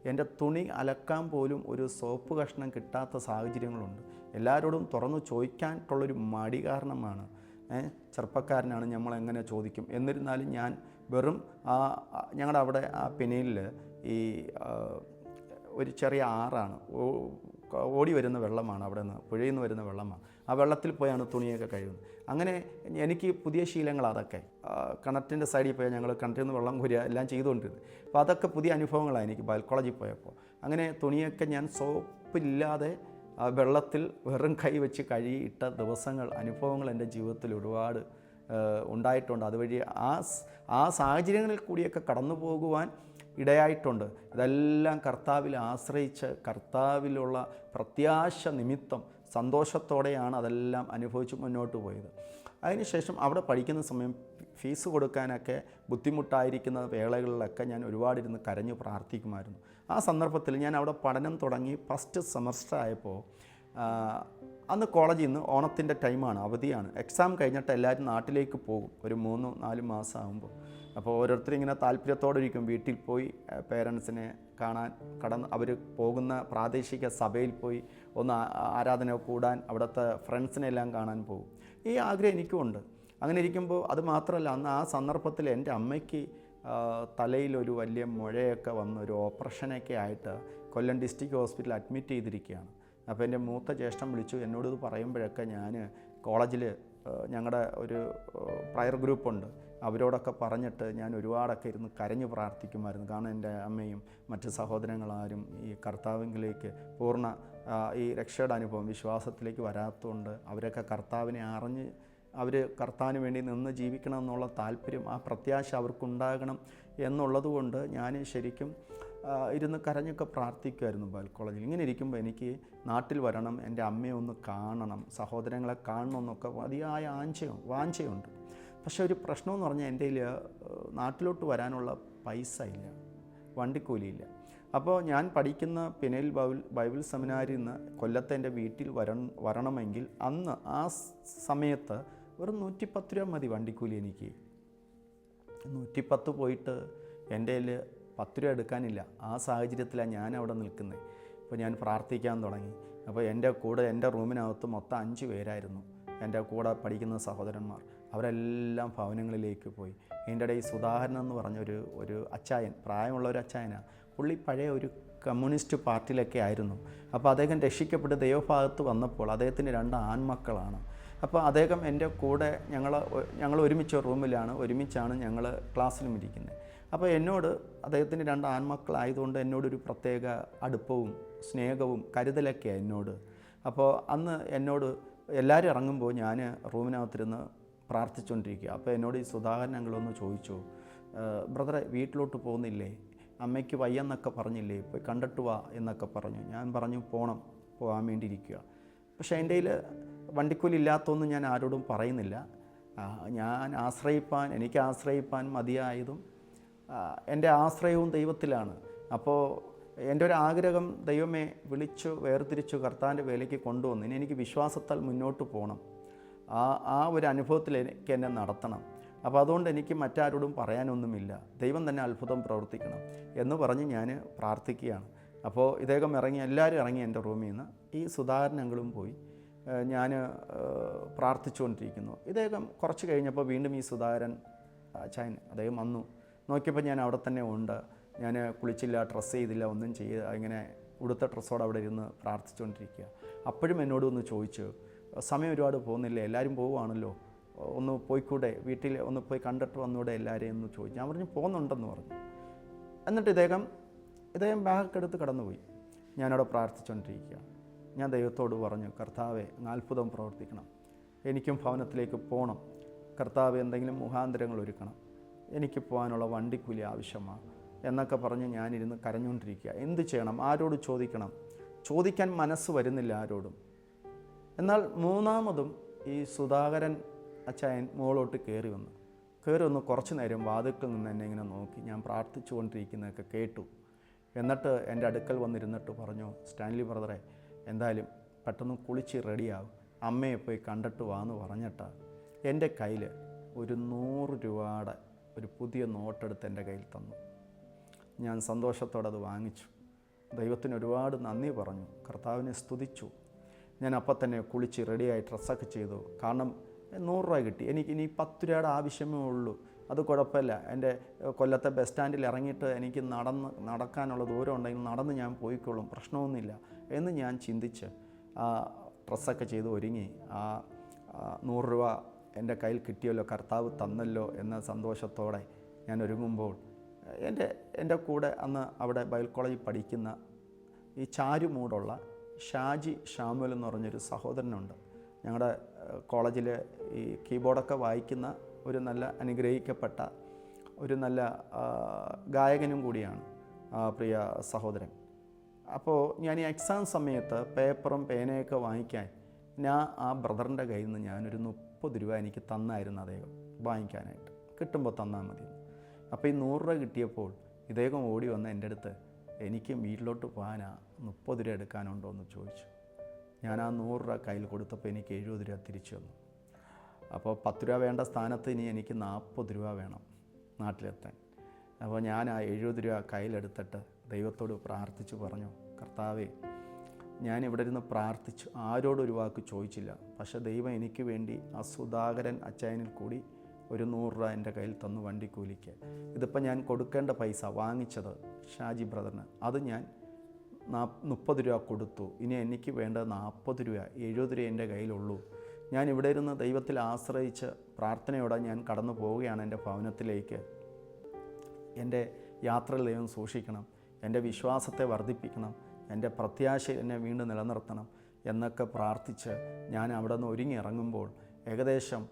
Speaker 2: എൻ്റെ തുണി അലക്കാൻ പോലും ഒരു സോപ്പ് കഷ്ണം കിട്ടാത്ത സാഹചര്യങ്ങളുണ്ട്. എല്ലാവരോടും തുറന്നു ചോദിക്കാനുള്ളൊരു മടി കാരണമാണ്. ചെറുപ്പക്കാരനാണ്, നമ്മളെങ്ങനെ ചോദിക്കും. എന്നിരുന്നാലും ഞാൻ വെറും ഞങ്ങളുടെ അവിടെ ആ പെനിയിൽ ഈ ഒരു ചെറിയ ആറാണ്, ഓടി വരുന്ന വെള്ളമാണ്, അവിടെ നിന്ന് പുഴയിൽ നിന്ന് വരുന്ന വെള്ളമാണ്. ആ വെള്ളത്തിൽ പോയാണ് തുണിയൊക്കെ കഴുകുന്നത്. അങ്ങനെ എനിക്ക് പുതിയ ശീലങ്ങൾ അതൊക്കെ. കിണറ്റിൻ്റെ സൈഡിൽ പോയാൽ ഞങ്ങൾ കിണറ്റിൽ നിന്ന് വെള്ളം കോരുക എല്ലാം ചെയ്തുകൊണ്ടിരുന്നത്. അപ്പോൾ അതൊക്കെ പുതിയ അനുഭവങ്ങളാണ് എനിക്ക് ബൈബിൾ കോളേജിൽ പോയപ്പോൾ. അങ്ങനെ തുണിയൊക്കെ ഞാൻ സോപ്പില്ലാതെ വെള്ളത്തിൽ വെറും കൈ വെച്ച് കഴുകിയിട്ട ദിവസങ്ങൾ, അനുഭവങ്ങൾ എൻ്റെ ജീവിതത്തിൽ ഒരുപാട് ഉണ്ടായിട്ടുണ്ട്. അതുവഴി ആ സാഹചര്യങ്ങളിൽ കൂടിയൊക്കെ കടന്നു പോകുവാൻ ഇടയായിട്ടുണ്ട്. ഇതെല്ലാം കർത്താവിൽ ആശ്രയിച്ച് കർത്താവിലുള്ള പ്രത്യാശ നിമിത്തം സന്തോഷത്തോടെയാണ് അതെല്ലാം അനുഭവിച്ച് മുന്നോട്ട് പോയത്. അതിനുശേഷം അവിടെ പഠിക്കുന്ന സമയം ഫീസ് കൊടുക്കാനൊക്കെ ബുദ്ധിമുട്ടായിരിക്കുന്ന വേളകളിലൊക്കെ ഞാൻ ഒരുപാടിരുന്ന് കരഞ്ഞു പ്രാർത്ഥിക്കുമായിരുന്നു. ആ സന്ദർഭത്തിൽ ഞാൻ അവിടെ പഠനം തുടങ്ങി ഫസ്റ്റ് സെമസ്റ്റർ ആയപ്പോൾ അന്ന് കോളേജിൽ നിന്ന് ഓണത്തിൻ്റെ ടൈമാണ്, അവധിയാണ്. എക്സാം കഴിഞ്ഞിട്ട് എല്ലാവരും നാട്ടിലേക്ക് പോകും ഒരു 3-4 മാസം ആകുമ്പോൾ. അപ്പോൾ ഓരോരുത്തരും ഇങ്ങനെ താല്പര്യത്തോടെ ഇരിക്കും. വീട്ടിൽ പോയി പേരൻസിനെ കാണാൻ അവർ പോകുന്ന പ്രാദേശിക സഭയിൽ പോയി ഒന്ന് ആരാധന കൂടാൻ, അവിടുത്തെ ഫ്രണ്ട്സിനെ എല്ലാം കാണാൻ പോകും. ഈ ആഗ്രഹം എനിക്കുമുണ്ട്. അങ്ങനെ ഇരിക്കുമ്പോൾ അത് മാത്രമല്ല, അന്ന് ആ സന്ദർഭത്തിൽ എൻ്റെ അമ്മയ്ക്ക് തലയിലൊരു വലിയ മുഴയൊക്കെ വന്ന് ഒരു ഓപ്പറേഷനൊക്കെ ആയിട്ട് കൊല്ലം ഡിസ്ട്രിക്ട് ഹോസ്പിറ്റലിൽ അഡ്മിറ്റ് ചെയ്തിരിക്കുകയാണ്. അപ്പോൾ എൻ്റെ മൂത്ത ജ്യേഷ്ഠൻ വിളിച്ചു. എന്നോട് ഇത് പറയുമ്പോഴൊക്കെ ഞാൻ കോളേജിൽ ഞങ്ങളുടെ ഒരു പ്രയർ ഗ്രൂപ്പുണ്ട്, അവരോടൊക്കെ പറഞ്ഞിട്ട് ഞാൻ ഒരുപാടൊക്കെ ഇരുന്ന് കരഞ്ഞു പ്രാർത്ഥിക്കുമായിരുന്നു. കാരണം എൻ്റെ അമ്മയും മറ്റ് സഹോദരങ്ങളാരും ഈ കർത്താവിലേക്ക് പൂർണ്ണ ഈ രക്ഷയുടെ അനുഭവം വിശ്വാസത്തിലേക്ക് വരാത്തതുകൊണ്ട് അവരൊക്കെ കർത്താവിനെ അറിഞ്ഞ് അവർ കർത്താവിന് വേണ്ടി നിന്ന് ജീവിക്കണം എന്നുള്ള താല്പര്യം, ആ പ്രത്യാശ അവർക്കുണ്ടാകണം എന്നുള്ളതുകൊണ്ട് ഞാൻ ശരിക്കും ഇരുന്ന് കരഞ്ഞൊക്കെ പ്രാർത്ഥിക്കുമായിരുന്നു ബൈബിൾ കോളേജിൽ. ഇങ്ങനെ ഇരിക്കുമ്പോൾ എനിക്ക് നാട്ടിൽ വരണം, എൻ്റെ അമ്മയെ ഒന്ന് കാണണം, സഹോദരങ്ങളെ കാണണം എന്നൊക്കെ അതിയായ വാഞ്ചയുണ്ട്. പക്ഷേ ഒരു പ്രശ്നമെന്ന് പറഞ്ഞാൽ എൻ്റെ കയ്യിൽ നാട്ടിലോട്ട് വരാനുള്ള പൈസ ഇല്ല, വണ്ടിക്കൂലിയില്ല. അപ്പോൾ ഞാൻ പഠിക്കുന്ന പെനിയിൽ ബൈബിൾ സെമിനാരിൽ നിന്ന് കൊല്ലത്തെ എൻ്റെ വീട്ടിൽ വരണമെങ്കിൽ അന്ന് ആ സമയത്ത് വെറും 110 രൂപ മതി വണ്ടിക്കൂലി. എനിക്ക് 110 പോയിട്ട് എൻ്റെ കയ്യിൽ 10 രൂപ എടുക്കാനില്ല. ആ സാഹചര്യത്തിലാണ് ഞാൻ അവിടെ നിൽക്കുന്നത്. അപ്പോൾ ഞാൻ പ്രാർത്ഥിക്കാൻ തുടങ്ങി. അപ്പോൾ എൻ്റെ കൂടെ എൻ്റെ റൂമിനകത്ത് മൊത്തം 5 പേരായിരുന്നു എൻ്റെ കൂടെ പഠിക്കുന്ന സഹോദരന്മാർ. അവരെല്ലാം ഭവനങ്ങളിലേക്ക് പോയി. എൻ്റെ ഇടയിൽ സുധാകരൻ എന്ന് പറഞ്ഞ ഒരു അച്ചായൻ, പ്രായമുള്ള ഒരു അച്ചായനാണ്. പുള്ളി പഴയ ഒരു കമ്മ്യൂണിസ്റ്റ് പാർട്ടിയിലൊക്കെ ആയിരുന്നു. അപ്പോൾ അദ്ദേഹം രക്ഷിക്കപ്പെട്ട് ദൈവഭാഗത്ത് വന്നപ്പോൾ അദ്ദേഹത്തിന് 2 ആൺമക്കളാണ്. അപ്പോൾ അദ്ദേഹം എൻ്റെ കൂടെ ഞങ്ങൾ ഒരുമിച്ച് റൂമിലാണ്, ഒരുമിച്ചാണ് ഞങ്ങൾ ക്ലാസ്സിലും ഇരിക്കുന്നത്. അപ്പോൾ എന്നോട് അദ്ദേഹത്തിന് 2 ആൺമക്കളായതുകൊണ്ട് എന്നോടൊരു പ്രത്യേക അടുപ്പവും സ്നേഹവും കരുതലൊക്കെയാണ് എന്നോട്. അപ്പോൾ അന്ന് എന്നോട് എല്ലാവരും ഇറങ്ങുമ്പോൾ ഞാൻ റൂമിനകത്തിരുന്ന് പ്രാർത്ഥിച്ചുകൊണ്ടിരിക്കുക. അപ്പോൾ എന്നോട് ഈ സുധാകരൻ അങ്കിളൊന്ന് ചോദിച്ചു, ബ്രദറെ വീട്ടിലോട്ട് പോകുന്നില്ലേ, അമ്മയ്ക്ക് വയ്യെന്നൊക്കെ പറഞ്ഞില്ലേ, പോയി കണ്ടിട്ട് വാ എന്നൊക്കെ പറഞ്ഞു. ഞാൻ പറഞ്ഞു പോകാൻ വേണ്ടി ഇരിക്കുക. പക്ഷേ എൻ്റെ കയ്യിൽ വണ്ടിക്കൂലി ഇല്ലാത്തതൊന്നും ഞാൻ ആരോടും പറയുന്നില്ല. എനിക്ക് ആശ്രയിപ്പാൻ മതിയായതും എൻ്റെ ആശ്രയവും ദൈവത്തിലാണ്. അപ്പോൾ എൻ്റെ ഒരു ആഗ്രഹം, ദൈവമേ വിളിച്ചു വേർതിരിച്ചു കർത്താവിൻ്റെ വേലയ്ക്ക് കൊണ്ടുവന്നു, ഇനി എനിക്ക് വിശ്വാസത്താൽ മുന്നോട്ട് പോകണം, ആ ഒരു അനുഭവത്തിലേക്ക് എന്നെ നടത്തണം. അപ്പോൾ അതുകൊണ്ട് എനിക്ക് മറ്റാരോടും പറയാനൊന്നുമില്ല, ദൈവം തന്നെ അത്ഭുതം പ്രവർത്തിക്കണം എന്ന് പറഞ്ഞ് ഞാൻ പ്രാർത്ഥിക്കുകയാണ്. അപ്പോൾ ഇദ്ദേഹം എല്ലാവരും ഇറങ്ങി എൻ്റെ റൂമിൽ നിന്ന്. ഈ സുധാകരൻ അങ്കിളും പോയി. ഞാൻ പ്രാർത്ഥിച്ചുകൊണ്ടിരിക്കുന്നു. ഇദ്ദേഹം കുറച്ച് കഴിഞ്ഞപ്പോൾ വീണ്ടും ഈ സുധാകരൻ അദ്ദേഹം വന്നു. നോക്കിയപ്പോൾ ഞാൻ അവിടെ തന്നെ ഉണ്ട്. ഞാൻ കുളിച്ചില്ല, ഡ്രസ്സ് ചെയ്തില്ല, ഒന്നും ചെയ്ത് ഇങ്ങനെ ഉടുത്ത ഡ്രസ്സോടെ അവിടെ ഇരുന്ന് പ്രാർത്ഥിച്ചുകൊണ്ടിരിക്കുക. അപ്പോഴും എന്നോട് ഒന്ന് ചോദിച്ചു, സമയം ഒരുപാട് പോകുന്നില്ലേ, എല്ലാവരും പോവുകയാണല്ലോ, ഒന്ന് പോയിക്കൂടെ, വീട്ടിൽ ഒന്ന് പോയി കണ്ടിട്ട് വന്നൂടെ എല്ലാവരെയും എന്ന് ചോദിച്ചു. ഞാൻ പറഞ്ഞു പോകുന്നുണ്ടെന്ന് പറഞ്ഞു. എന്നിട്ട് ഇദ്ദേഹം ബാഗൊക്കെ എടുത്ത് കടന്നുപോയി. ഞാനവിടെ പ്രാർത്ഥിച്ചുകൊണ്ടിരിക്കുക. ഞാൻ ദൈവത്തോട് പറഞ്ഞു, കർത്താവെ അത്ഭുതം പ്രവർത്തിക്കണം, എനിക്കും ഭവനത്തിലേക്ക് പോകണം, കർത്താവ് എന്തെങ്കിലും മുഖാന്തരങ്ങൾ ഒരുക്കണം, എനിക്ക് പോകാനുള്ള വണ്ടിക്കൂലി ആവശ്യമാണ് എന്നൊക്കെ പറഞ്ഞ് ഞാനിരുന്ന് കരഞ്ഞുകൊണ്ടിരിക്കുക. എന്ത് ചെയ്യണം, ആരോട് ചോദിക്കാൻ മനസ്സ് വരുന്നില്ല ആരോടും. എന്നാൽ മൂന്നാമതും ഈ സുധാകരൻ അച്ചായൻ മുകളോട്ട് കയറി വന്നു കുറച്ച് നേരം വാതിൽക്കൽ നിന്ന് എന്നെ ഇങ്ങനെ നോക്കി. ഞാൻ പ്രാർത്ഥിച്ചു കൊണ്ടിരിക്കുന്നതൊക്കെ കേട്ടു. എന്നിട്ട് എൻ്റെ അടുക്കൽ വന്നിരുന്നിട്ട് പറഞ്ഞു, സ്റ്റാൻലി ബ്രദറെ, എന്തായാലും പെട്ടെന്ന് കുളിച്ച് റെഡിയാവും, അമ്മയെ പോയി കണ്ടിട്ട് വാന്ന് പറഞ്ഞിട്ട് എൻ്റെ കയ്യിൽ ഒരു 100 രൂപയുടെ ഒരു പുതിയ നോട്ടെടുത്ത് എൻ്റെ കയ്യിൽ തന്നു. ഞാൻ സന്തോഷത്തോടെ അത് വാങ്ങിച്ചു. ദൈവത്തിന് ഒരുപാട് നന്ദി പറഞ്ഞു, കർത്താവിനെ സ്തുതിച്ചു. ഞാൻ അപ്പം തന്നെ കുളിച്ച് റെഡിയായി ഡ്രസ്സൊക്കെ ചെയ്തു. കാരണം 100 രൂപ കിട്ടി. എനിക്ക് ഇനി 10 രൂപയുടെ ആവശ്യമേ ഉള്ളൂ, അത് കുഴപ്പമില്ല. എൻ്റെ കൊല്ലത്തെ ബസ് സ്റ്റാൻഡിൽ ഇറങ്ങിയിട്ട് എനിക്ക് നടക്കാനുള്ള ദൂരം ഉണ്ടെങ്കിൽ നടന്ന് ഞാൻ പോയിക്കോളും, പ്രശ്നമൊന്നുമില്ല എന്ന് ഞാൻ ചിന്തിച്ച് ഡ്രസ്സൊക്കെ ചെയ്ത് ഒരുങ്ങി. 100 രൂപ എൻ്റെ കയ്യിൽ കിട്ടിയല്ലോ, കർത്താവ് തന്നല്ലോ എന്ന സന്തോഷത്തോടെ ഞാൻ ഒരുങ്ങുമ്പോൾ എൻ്റെ കൂടെ അന്ന് അവിടെ ബൈബിൾ കോളേജിൽ പഠിക്കുന്ന ഈ ചാരുമൂടുള്ള ഷാജി ഷാമുൽ എന്ന് പറഞ്ഞൊരു സഹോദരനുണ്ട്. ഞങ്ങളുടെ കോളേജിൽ ഈ കീബോർഡൊക്കെ വായിക്കുന്ന ഒരു നല്ല അനുഗ്രഹിക്കപ്പെട്ട ഒരു നല്ല ഗായകനും കൂടിയാണ് പ്രിയ സഹോദരൻ. അപ്പോൾ ഞാൻ ഈ എക്സാം സമയത്ത് പേപ്പറും പേനയൊക്കെ വാങ്ങിക്കാൻ ഞാൻ ആ ബ്രദറിൻ്റെ കയ്യിൽ നിന്ന് ഞാനൊരു 30 രൂപ എനിക്ക് തന്നായിരുന്നു അദ്ദേഹം വാങ്ങിക്കാനായിട്ട്, കിട്ടുമ്പോൾ തന്നാൽ മതി. അപ്പോൾ ഈ 100 രൂപ കിട്ടിയപ്പോൾ ഇദ്ദേഹം ഓടി വന്ന് എൻ്റെ അടുത്ത്, എനിക്ക് വീട്ടിലോട്ട് പോകാനാ 30 രൂപ എടുക്കാനുണ്ടോ എന്ന് ചോദിച്ചു. ഞാൻ ആ 100 രൂപ കയ്യിൽ കൊടുത്തപ്പോൾ എനിക്ക് 70 രൂപ തിരിച്ചു വന്നു. അപ്പോൾ 10 രൂപ വേണ്ട സ്ഥാനത്ത് ഇനി എനിക്ക് 40 രൂപ വേണം നാട്ടിലെത്താൻ. അപ്പോൾ ഞാൻ ആ 70 രൂപ കയ്യിലെടുത്തിട്ട് ദൈവത്തോട് പ്രാർത്ഥിച്ചു പറഞ്ഞു, കർത്താവേ, ഞാൻ ഇവിടെ ഇരുന്ന് പ്രാർത്ഥിച്ചു, ആരോടും ഒരു വാക്ക് ചോദിച്ചില്ല. പക്ഷേ ദൈവം എനിക്ക് വേണ്ടി ആ സുധാകരൻ അച്ചായനിൽ കൂടി ഒരു 100 രൂപ എൻ്റെ കയ്യിൽ തന്നു വണ്ടിക്കൂലിക്ക്. ഇതിപ്പോൾ ഞാൻ കൊടുക്കേണ്ട പൈസ വാങ്ങിച്ചത് ഷാജി ബ്രദറിന്, അത് ഞാൻ 30 രൂപ കൊടുത്തു. ഇനി എനിക്ക് വേണ്ടത് 40 രൂപ, 70 രൂപ എൻ്റെ കയ്യിലുള്ളൂ. ഞാൻ ഇവിടെ ഇരുന്ന് ദൈവത്തിൽ ആശ്രയിച്ച് പ്രാർത്ഥനയോടെ ഞാൻ കടന്നു പോവുകയാണ് എൻ്റെ ഭവനത്തിലേക്ക്. എൻ്റെ യാത്രയിൽ ദൈവം സൂക്ഷിക്കണം, എൻ്റെ വിശ്വാസത്തെ വർദ്ധിപ്പിക്കണം, എൻ്റെ പ്രത്യാശ എന്നെ വീണ്ടും നിലനിർത്തണം എന്നൊക്കെ പ്രാർത്ഥിച്ച് ഞാൻ അവിടെ നിന്ന് ഒരുങ്ങി ഇറങ്ങുമ്പോൾ ഏകദേശം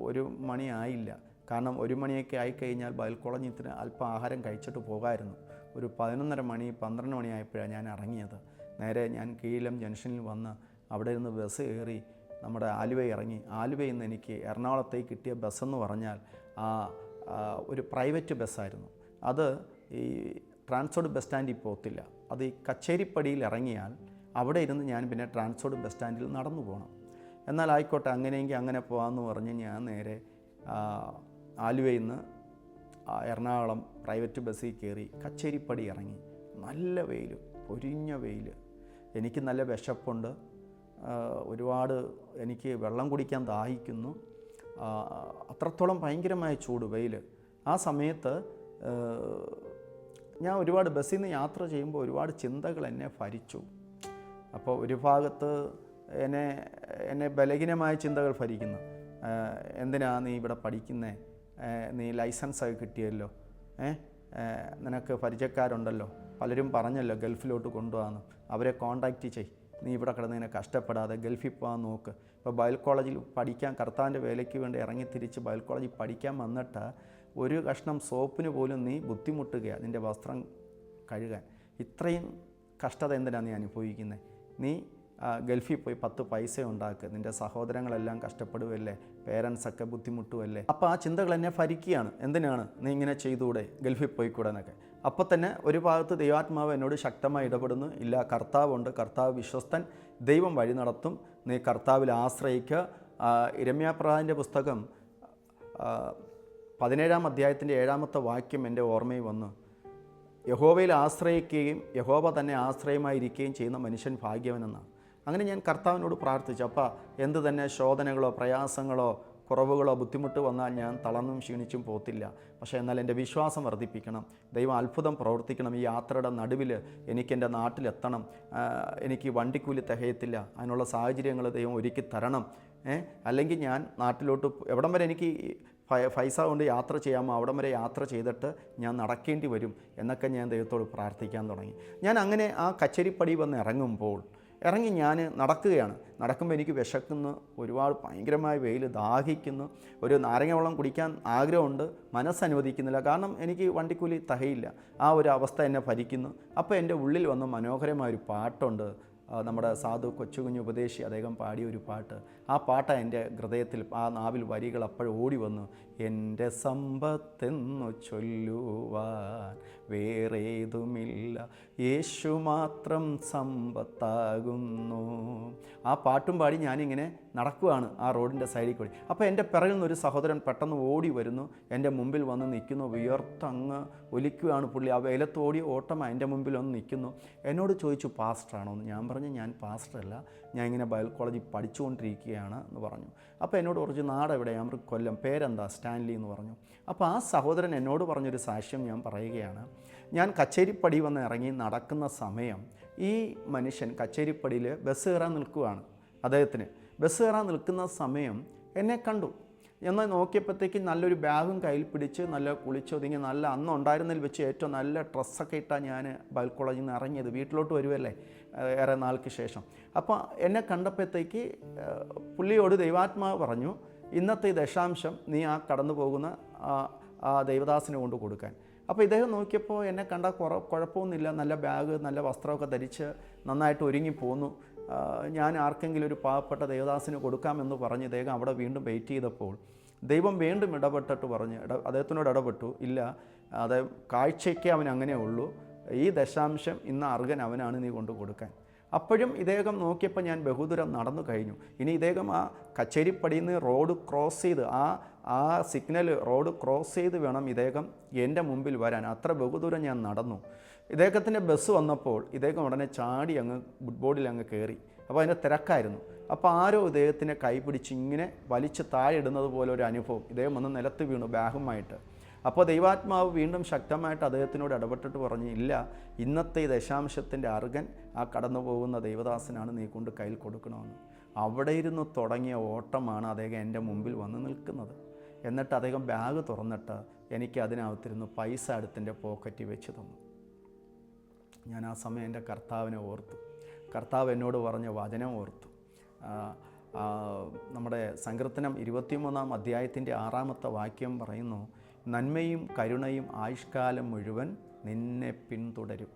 Speaker 2: 1 മണി ആയില്ല. കാരണം 1 മണിയൊക്കെ ആയിക്കഴിഞ്ഞാൽ ബൈബിൾ കോളേജിന് അല്പം ആഹാരം കഴിച്ചിട്ട് പോകാമായിരുന്നു. ഒരു 11:30 മണി 12 മണിയായപ്പോഴാണ് ഞാൻ ഇറങ്ങിയത്. നേരെ ഞാൻ കീഴം ജംഗ്ഷനിൽ വന്ന് അവിടെ നിന്ന് ബസ് കയറി നമ്മുടെ ആലുവ ഇറങ്ങി. ആലുവയിൽ നിന്ന് എനിക്ക് എറണാകുളത്തേക്ക് കിട്ടിയ ബസ്സെന്ന് പറഞ്ഞാൽ ഒരു പ്രൈവറ്റ് ബസ്സായിരുന്നു. അത് ഈ ട്രാൻസ്പോർട്ട് ബസ് സ്റ്റാൻഡിൽ പോകത്തില്ല, അത് ഈ കച്ചേരിപ്പടിയിൽ ഇറങ്ങിയാൽ അവിടെ ഇരുന്ന് ഞാൻ പിന്നെ ട്രാൻസ്പോർട്ട് ബസ് സ്റ്റാൻഡിൽ നടന്നു പോകണം. എന്നാൽ ആയിക്കോട്ടെ, അങ്ങനെയെങ്കിൽ അങ്ങനെ പോകാമെന്ന് പറഞ്ഞ് ഞാൻ നേരെ ആലുവയിൽ നിന്ന് എറണാകുളം പ്രൈവറ്റ് ബസ്സിൽ കയറി കച്ചേരിപ്പടി ഇറങ്ങി. നല്ല വെയിൽ, പൊരിഞ്ഞ വെയിൽ, എനിക്ക് നല്ല വിശപ്പുണ്ട്, ഒരുപാട് എനിക്ക് വെള്ളം കുടിക്കാൻ ദാഹിക്കുന്നു, അത്രത്തോളം ഭയങ്കരമായ ചൂട്, വെയിൽ. ആ സമയത്ത് ഞാൻ ഒരുപാട് ബസ്സിൽ നിന്ന് യാത്ര ചെയ്യുമ്പോൾ ഒരുപാട് ചിന്തകൾ എന്നെ ഭരിച്ചു. അപ്പോൾ ഒരു ഭാഗത്ത് എന്നെ ബലഹീനമായ ചിന്തകൾ ഭരിക്കുന്നു. എന്തിനാ നീ ഇവിടെ പഠിക്കുന്നേ, നീ ലൈസൻസൊക്കെ കിട്ടിയല്ലോ, നിനക്ക് പരിചയക്കാരുണ്ടല്ലോ, പലരും പറഞ്ഞല്ലോ ഗൾഫിലോട്ട് കൊണ്ടുപോകാമെന്ന്, അവരെ കോണ്ടാക്റ്റ് ചെയ്, നീ ഇവിടെ കിടന്ന് ഇങ്ങനെ കഷ്ടപ്പെടാതെ ഗൾഫിൽ പോകാൻ നോക്ക്. ഇപ്പോൾ ബൈബിൾ കോളേജിൽ പഠിക്കാൻ കർത്താവിൻ്റെ വേലയ്ക്ക് വേണ്ടി ഇറങ്ങി തിരിച്ച് ബൈബിൾ കോളേജിൽ പഠിക്കാൻ വന്നിട്ട് ഒരു കഷ്ണം സോപ്പിന് പോലും നീ ബുദ്ധിമുട്ടുകയാണ് നിൻ്റെ വസ്ത്രം കഴുകാൻ. ഇത്രയും കഷ്ടത എന്തിനാണ് നീ അനുഭവിക്കുന്നത്? നീ ഗൾഫിൽ പോയി 10 പൈസ ഉണ്ടാക്കുക. നിൻ്റെ സഹോദരങ്ങളെല്ലാം കഷ്ടപ്പെടുകയല്ലേ, പേരൻസൊക്കെ ബുദ്ധിമുട്ടുമല്ലേ. അപ്പോൾ ആ ചിന്തകൾ എന്നെ ഭരിക്കുകയാണ്. എന്തിനാണ് നീ ഇങ്ങനെ ചെയ്തുകൂടെ, ഗൾഫിൽ പോയിക്കൂടെ എന്നൊക്കെ. അപ്പോൾ തന്നെ ഒരു ഭാഗത്ത് ദൈവാത്മാവ് എന്നോട് ശക്തമായി ഇടപെടുന്നു. ഇല്ല, കർത്താവുണ്ട്, കർത്താവ് വിശ്വസ്തൻ, ദൈവം വഴി നടത്തും, നീ കർത്താവിൽ ആശ്രയിക്കുക. യിരെമ്യാപ്രവാചകൻ്റെ പുസ്തകം 17-ാം അധ്യായത്തിൻ്റെ 7-ാമത്തെ വാക്യം എൻ്റെ ഓർമ്മയിൽ വന്നു. യഹോവയിൽ ആശ്രയിക്കുകയും യഹോവ തന്നെ ആശ്രയമായിരിക്കുകയും ചെയ്യുന്ന മനുഷ്യൻ ഭാഗ്യവനെന്നാണ്. അങ്ങനെ ഞാൻ കർത്താവിനോട് പ്രാർത്ഥിച്ചു. അപ്പോൾ എന്ത് തന്നെ ശോധനകളോ പ്രയാസങ്ങളോ കുറവുകളോ ബുദ്ധിമുട്ട് വന്നാൽ ഞാൻ തളർന്നും ക്ഷീണിച്ചും പോത്തില്ല. പക്ഷേ എന്നാൽ എൻ്റെ വിശ്വാസം വർദ്ധിപ്പിക്കണം, ദൈവം അത്ഭുതം പ്രവർത്തിക്കണം. ഈ യാത്രയുടെ നടുവിൽ എനിക്കെൻ്റെ നാട്ടിലെത്തണം. എനിക്ക് വണ്ടിക്കൂലി തികയത്തില്ല, അതിനുള്ള സാഹചര്യങ്ങൾ ദൈവം ഒരുക്കി തരണം. അല്ലെങ്കിൽ ഞാൻ നാട്ടിലോട്ട് എവിടം വരെ എനിക്ക് പൈസ കൊണ്ട് യാത്ര ചെയ്യാമോ അവിടം വരെ യാത്ര ചെയ്തിട്ട് ഞാൻ നടക്കേണ്ടി വരും എന്നൊക്കെ ഞാൻ ദൈവത്തോട് പ്രാർത്ഥിക്കാൻ തുടങ്ങി. ഞാൻ അങ്ങനെ ആ കച്ചേരിപ്പടി വന്ന് ഇറങ്ങി ഞാൻ നടക്കുകയാണ്. നടക്കുമ്പോൾ എനിക്ക് വിശക്കുന്നു, ഒരുപാട് ഭയങ്കരമായ വെയിൽ, ദാഹിക്കുന്നു, ഒരു നാരങ്ങ വെള്ളം കുടിക്കാൻ ആഗ്രഹമുണ്ട്, മനസ്സനുവദിക്കുന്നില്ല. കാരണം എനിക്ക് വണ്ടിക്കൂലി തികയില്ല. ആ ഒരു അവസ്ഥ എന്നെ ഭരിക്കുന്നു. അപ്പോൾ എൻ്റെ ഉള്ളിൽ വന്ന് മനോഹരമായൊരു പാട്ടുണ്ട്. നമ്മുടെ സാധു കൊച്ചുകുഞ്ഞ് ഉപദേശി അദ്ദേഹം പാടിയ ഒരു പാട്ട്. ആ പാട്ട് എൻ്റെ ഹൃദയത്തിൽ, ആ നാവിൽ വരികൾ അപ്പോഴും ഓടി വന്നു. എൻ്റെ സമ്പത്തെന്നു ചൊല്ലുവാൻ വേറേതുമില്ല, യേശു മാത്രം സമ്പത്താകുന്നു. ആ പാട്ടും പാടി ഞാനിങ്ങനെ നടക്കുകയാണ് ആ റോഡിൻ്റെ സൈഡിൽ കൂടി. അപ്പോൾ എൻ്റെ പിറകിൽ നിന്നൊരു സഹോദരൻ പെട്ടെന്ന് ഓടി വരുന്നു, എൻ്റെ മുമ്പിൽ വന്ന് നിൽക്കുന്നു. വിയർത്തങ്ങ് ഒലിക്കുകയാണ് പുള്ളി. ആ വെയിലത്ത് ഓടി ഓട്ടമാണ് എൻ്റെ മുമ്പിൽ വന്ന് നിൽക്കുന്നു. എന്നോട് ചോദിച്ചു, പാസ്റ്ററാണോ എന്ന്. ഞാൻ പറഞ്ഞു, ഞാൻ പാസ്റ്ററല്ല, ഞാൻ ഇങ്ങനെ ബൈബിൾ കോളേജിൽ പഠിച്ചുകൊണ്ടിരിക്കുകയാണ് എന്ന് പറഞ്ഞു. അപ്പോൾ എന്നോട് പറഞ്ഞു, നാട് എവിടെയാണ്? അവർ കൊല്ലം. പേരെന്താ? സ്റ്റാൻലി എന്ന് പറഞ്ഞു. അപ്പോൾ ആ സഹോദരൻ എന്നോട് പറഞ്ഞൊരു സാക്ഷ്യം ഞാൻ പറയുകയാണ്. ഞാൻ കച്ചേരിപ്പടി വന്ന് ഇറങ്ങി നടക്കുന്ന സമയം ഈ മനുഷ്യൻ കച്ചേരിപ്പടിയിൽ ബസ് കയറാൻ നിൽക്കുകയാണ്. അദ്ദേഹത്തിന് ബസ് കയറാൻ നിൽക്കുന്ന സമയം എന്നെ കണ്ടു. എന്നാൽ നോക്കിയപ്പോഴത്തേക്ക് നല്ലൊരു ബാഗും കയ്യിൽ പിടിച്ച് നല്ല കുളിച്ചൊതുങ്ങി നല്ല അന്നുണ്ടായിരുന്നതിൽ വെച്ച് ഏറ്റവും നല്ല ഡ്രസ്സൊക്കെ ഇട്ടാണ് ഞാൻ ബൈബിൾ കോളേജിൽ നിന്ന് ഇറങ്ങിയത്. വീട്ടിലോട്ട് വരുമല്ലേ ഏറെ നാൾക്ക് ശേഷം. അപ്പോൾ എന്നെ കണ്ടപ്പോഴത്തേക്ക് പുള്ളിയോട് ദൈവാത്മാവ് പറഞ്ഞു, ഇന്നത്തെ ഈ ദശാംശം നീ ആ കടന്നു പോകുന്ന ആ ദൈവദാസിനെ കൊണ്ട് കൊടുക്കാൻ. അപ്പോൾ ഇദ്ദേഹം നോക്കിയപ്പോൾ എന്നെ കണ്ടാൽ കുഴപ്പമൊന്നുമില്ല, നല്ല ബാഗ് നല്ല വസ്ത്രമൊക്കെ ധരിച്ച് നന്നായിട്ട് ഒരുങ്ങി പോന്നു. ഞാൻ ആർക്കെങ്കിലും ഒരു പാവപ്പെട്ട ദേവദാസിന് കൊടുക്കാമെന്ന് പറഞ്ഞ് ഇദ്ദേഹം അവിടെ വീണ്ടും വെയിറ്റ് ചെയ്തപ്പോൾ ദൈവം വീണ്ടും ഇടപെട്ടിട്ട് പറഞ്ഞ് അദ്ദേഹത്തിനോട് ഇടപെട്ടു, ഇല്ല, അത് കാഴ്ചയ്ക്ക് അവൻ അങ്ങനെ ഉള്ളൂ, ഈ ദശാംശം ഇന്ന് അർഹൻ അവനാണ് നീ കൊണ്ട് കൊടുക്കാൻ. അപ്പോഴും ഇദ്ദേഹം നോക്കിയപ്പോൾ ഞാൻ ബഹുദൂരം നടന്നു കഴിഞ്ഞു. ഇനി ഇദ്ദേഹം ആ കച്ചേരിപ്പടിയിൽ നിന്ന് റോഡ് ക്രോസ് ചെയ്ത് ആ സിഗ്നൽ റോഡ് ക്രോസ് ചെയ്ത് വേണം ഇദ്ദേഹം എൻ്റെ മുമ്പിൽ വരാൻ. അത്ര ബഹുദൂരം ഞാൻ നടന്നു. ഇദ്ദേഹത്തിൻ്റെ ബസ് വന്നപ്പോൾ ഇദ്ദേഹം ഉടനെ ചാടി അങ്ങ് ഫുട്ബോളിൽ അങ്ങ് കയറി. അപ്പോൾ അതിൻ്റെ തിരക്കായിരുന്നു. അപ്പോൾ ആരോ ഇദ്ദേഹത്തിനെ കൈപിടിച്ച് ഇങ്ങനെ വലിച്ച് താഴെ ഇടുന്നത് പോലെ ഒരു അനുഭവം. ഇദ്ദേഹം വന്ന് നിലത്ത് വീണു ബാഗുമായിട്ട്. അപ്പോൾ ദൈവാത്മാവ് വീണ്ടും ശക്തമായിട്ട് അദ്ദേഹത്തിനോട് ഇടപെട്ടിട്ട് പറഞ്ഞു, ഇല്ല, ഇന്നത്തെ ഈ ദശാംശത്തിൻ്റെ അർഹൻ ആ കടന്നു പോകുന്ന ദൈവദാസനാണ്, നീ കൊണ്ട് കയ്യിൽ കൊടുക്കണമെന്ന്. അവിടെ ഇരുന്ന് തുടങ്ങിയ ഓട്ടമാണ് അദ്ദേഹം എൻ്റെ മുമ്പിൽ വന്ന് നിൽക്കുന്നത്. എന്നിട്ട് അദ്ദേഹം ബാഗ് തുറന്നിട്ട് എനിക്ക് അതിനകത്തിരുന്ന് പൈസ അടുത്തിൻ്റെ പോക്കറ്റിൽ വെച്ച് തന്നു. ഞാൻ ആ സമയം എൻ്റെ കർത്താവിനെ ഓർത്തു. കർത്താവ് എന്നോട് പറഞ്ഞ വചനം ഓർത്തു. നമ്മുടെ സങ്കീർത്തനം 23-ാം അധ്യായത്തിൻ്റെ 6-ാമത്തെ വാക്യം പറയുന്നു, നന്മയും കരുണയും ആയുഷ്കാലം മുഴുവൻ നിന്നെ പിന്തുടരും.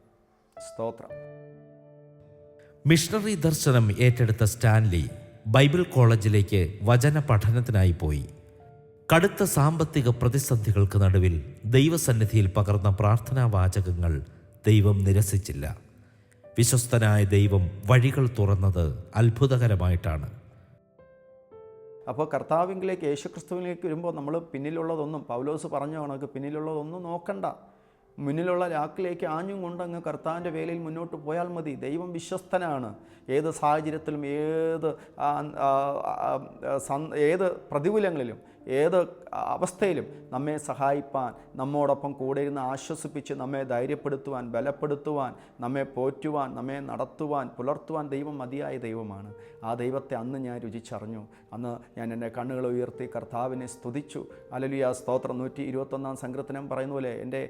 Speaker 2: സ്തോത്രം.
Speaker 1: മിഷണറി ദർശനം ഏറ്റെടുത്ത സ്റ്റാൻലി ബൈബിൾ കോളേജിലേക്ക് വചന പഠനത്തിനായി പോയി. കടുത്ത സാമ്പത്തിക പ്രതിസന്ധികൾക്ക് നടുവിൽ ദൈവസന്നിധിയിൽ പകർന്ന പ്രാർത്ഥനാ വാചകങ്ങൾ ദൈവം നിരസിച്ചില്ല. വിശ്വസ്തനായ ദൈവം വഴികൾ തുറന്നത് അത്ഭുതകരമായിട്ടാണ്.
Speaker 2: അപ്പോൾ കർത്താവിലേക്ക്, യേശുക്രിസ്തുവിലേക്ക് വരുമ്പോൾ നമ്മൾ പിന്നിലുള്ളതൊന്നും, പൗലോസ് പറഞ്ഞ കണക്ക് പിന്നിലുള്ളതൊന്നും നോക്കണ്ട, മുന്നിലുള്ള ലാക്കിലേക്ക് ആഞ്ഞും കൊണ്ടങ്ങ് കർത്താവിൻ്റെ വേലയിൽ മുന്നോട്ട് പോയാൽ മതി. ദൈവം വിശ്വസ്തനാണ്. ഏത് സാഹചര്യത്തിലും ഏത് പ്രതികൂലങ്ങളിലും ഏത് അവസ്ഥയിലും നമ്മെ സഹായിപ്പാൻ, നമ്മോടൊപ്പം കൂടെ ഇരുന്ന് ആശ്വസിപ്പിച്ച് നമ്മെ ധൈര്യപ്പെടുത്തുവാൻ, ബലപ്പെടുത്തുവാൻ, നമ്മെ പോറ്റുവാൻ, നമ്മെ നടത്തുവാൻ, പുലർത്തുവാൻ ദൈവം മതിയായ ദൈവമാണ്. ആ ദൈവത്തെ അന്ന് ഞാൻ രുചിച്ചറിഞ്ഞു. അന്ന് ഞാൻ എൻ്റെ കണ്ണുകൾ ഉയർത്തി കർത്താവിനെ സ്തുതിച്ചു. ഹല്ലേലൂയ, സ്തോത്രം. 121 സങ്കീർത്തനം പറയുന്ന പോലെ എൻ്റെ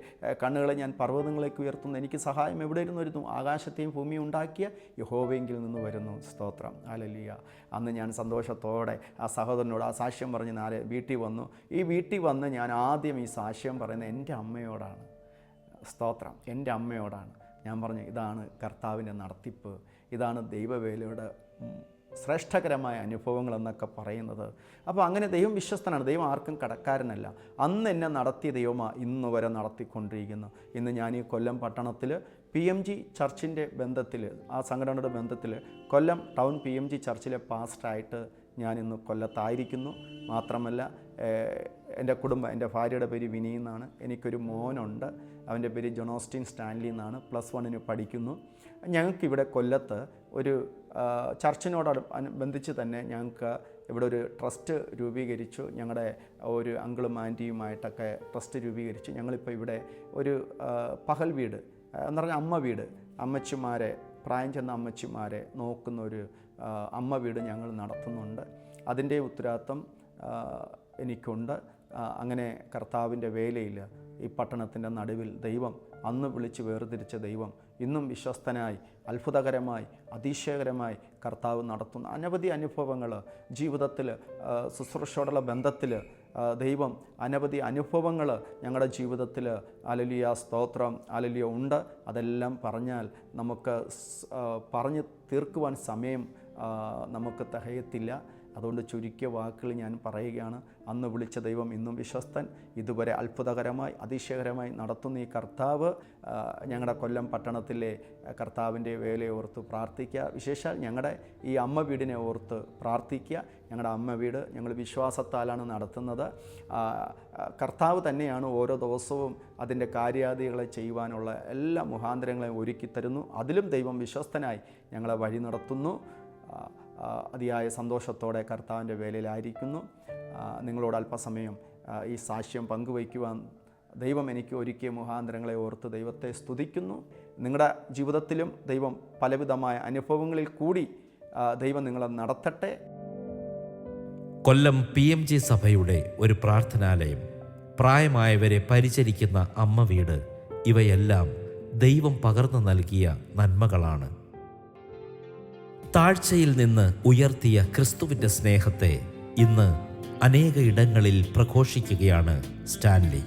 Speaker 2: കണ്ണുകളെ ഞാൻ പർവ്വതങ്ങളിലേക്ക് ഉയർത്തുന്നു. എനിക്ക് സഹായം എവിടെ ഇരുന്ന് വരുന്നു? ആകാശത്തെയും ഭൂമിയും ഉണ്ടാക്കിയ യഹോവയെങ്കിൽ നിന്ന് വരുന്നു. സ്തോത്രം. ഹല്ലേലൂയ. അന്ന് ഞാൻ സന്തോഷത്തോടെ ആ സഹോദരനോട് ആ സാക്ഷ്യം പറഞ്ഞ് വീട്ടിൽ വന്നു. ഈ വീട്ടിൽ വന്ന് ഞാൻ ആദ്യം ഈ സാക്ഷ്യം പറയുന്നത് എൻ്റെ അമ്മയോടാണ്. സ്തോത്രം. എൻ്റെ അമ്മയോടാണ്. ഞാൻ പറഞ്ഞു, ഇതാണ് കർത്താവിൻ്റെ നടത്തിപ്പ്, ഇതാണ് ദൈവവേലയുടെ ശ്രേഷ്ഠകരമായ അനുഭവങ്ങളെന്നൊക്കെ പറയുന്നത്. അപ്പോൾ അങ്ങനെ ദൈവം വിശ്വസ്തനാണ്. ദൈവം ആർക്കും കടക്കാരനല്ല. അന്ന് എന്നെ നടത്തിയ ദൈവമാണ് ഇന്ന് വരെ നടത്തിക്കൊണ്ടിരിക്കുന്നു. ഇന്ന് ഞാൻ ഈ കൊല്ലം പട്ടണത്തിൽ PMG ചർച്ചിൻ്റെ ബന്ധത്തിൽ, ആ സംഘടനയുടെ ബന്ധത്തിൽ കൊല്ലം ടൗൺ PMG ചർച്ചിലെ പാസ്റ്ററായിട്ട് ഞാൻ ഇന്ന് കൊല്ലത്തായിരിക്കുന്നു. മാത്രമല്ല എൻ്റെ കുടുംബം, എൻ്റെ ഭാര്യയുടെ പേര് വിനി എന്നാണ്. എനിക്കൊരു മോനുണ്ട്, അവൻ്റെ പേര് ജോണോസ്റ്റിൻ സ്റ്റാൻലി എന്നാണ്. +1 പഠിക്കുന്നു. ഞങ്ങൾക്കിവിടെ കൊല്ലത്ത് ഒരു ചർച്ചിനോടനുബന്ധിച്ച് തന്നെ ഞങ്ങൾക്ക് ഇവിടെ ഒരു ട്രസ്റ്റ് രൂപീകരിച്ചു. ഞങ്ങളുടെ ഒരു അങ്കിളും ആൻറ്റിയുമായിട്ടൊക്കെ ട്രസ്റ്റ് രൂപീകരിച്ചു. ഞങ്ങളിപ്പോൾ ഇവിടെ ഒരു പകൽ വീട് എന്ന് പറഞ്ഞാൽ അമ്മ വീട്, അമ്മച്ചിമാരെ, പ്രായം ചെന്ന അമ്മച്ചിമാരെ നോക്കുന്ന ഒരു അമ്മ വീട് ഞങ്ങൾ നടത്തുന്നുണ്ട്. അതിൻ്റെ ഉത്തരവാദിത്വം എനിക്കുണ്ട്. അങ്ങനെ കർത്താവിൻ്റെ വേലയിൽ ഈ പട്ടണത്തിൻ്റെ നടുവിൽ ദൈവം അന്ന് വിളിച്ച് വേർതിരിച്ച ദൈവം ഇന്നും വിശ്വസ്തനായി, അത്ഭുതകരമായി, അതിശയകരമായി കർത്താവ് നടത്തുന്ന അനവധി അനുഭവങ്ങൾ ജീവിതത്തിൽ, ശുശ്രൂഷയോടുള്ള ബന്ധത്തിൽ ദൈവം അനവധി അനുഭവങ്ങൾ ഞങ്ങളുടെ ജീവിതത്തിൽ ഹല്ലേലൂയ, സ്തോത്രം, ഹല്ലേലൂയ ഉണ്ട്. അതെല്ലാം പറഞ്ഞാൽ നമുക്ക് പറഞ്ഞു തീർക്കുവാൻ സമയം നമുക്ക് തികയത്തില്ല. അതുകൊണ്ട് ചുരുക്കിയ വാക്കുകൾ ഞാൻ പറയുകയാണ്. അന്ന് വിളിച്ച ദൈവം ഇന്നും വിശ്വസ്തൻ. ഇതുവരെ അത്ഭുതകരമായി, അതിശയകരമായി നടത്തുന്ന ഈ കർത്താവ് ഞങ്ങളുടെ കൊല്ലം പട്ടണത്തിലെ കർത്താവിൻ്റെ വേലയെ ഓർത്ത് പ്രാർത്ഥിക്കുക. വിശേഷാൽ ഞങ്ങളുടെ ഈ അമ്മ വീടിനെ ഓർത്ത് പ്രാർത്ഥിക്കുക. ഞങ്ങളുടെ അമ്മ വീട് ഞങ്ങൾ വിശ്വാസത്താലാണ് നടത്തുന്നത്. കർത്താവ് തന്നെയാണ് ഓരോ ദിവസവും അതിൻ്റെ കാര്യാദികളെ ചെയ്യുവാനുള്ള എല്ലാ മുഖാന്തരങ്ങളെയും ഒരുക്കി തരുന്നു. അതിലും ദൈവം വിശ്വസ്തനായി ഞങ്ങളെ വഴി നടത്തുന്നു. അതിയായ സന്തോഷത്തോടെ കർത്താവിൻ്റെ വേലയിലായിരിക്കുന്നു. നിങ്ങളോട് അല്പസമയം ഈ സാക്ഷ്യം പങ്കുവയ്ക്കുവാൻ ദൈവം എനിക്ക് ഒരുക്കിയ മുഖാന്തരങ്ങളെ ഓർത്ത് ദൈവത്തെ സ്തുതിക്കുന്നു. നിങ്ങളുടെ ജീവിതത്തിലും ദൈവം പലവിധമായ അനുഭവങ്ങളിൽ കൂടി ദൈവം നിങ്ങളെ നടത്തട്ടെ.
Speaker 1: കൊല്ലം PMG സഭയുടെ ഒരു പ്രാർത്ഥനാലയം, പ്രായമായവരെ പരിചരിക്കുന്ന അമ്മ വീട്, ഇവയെല്ലാം ദൈവം പകർന്നു നൽകിയ നന്മകളാണ്. താഴ്ചയിൽ നിന്ന് ഉയർത്തിയ ക്രിസ്തുവിൻ്റെ സ്നേഹത്തെ ഇന്ന് അനേക ഇടങ്ങളിൽ പ്രഘോഷിക്കുകയാണ് സ്റ്റാൻലി.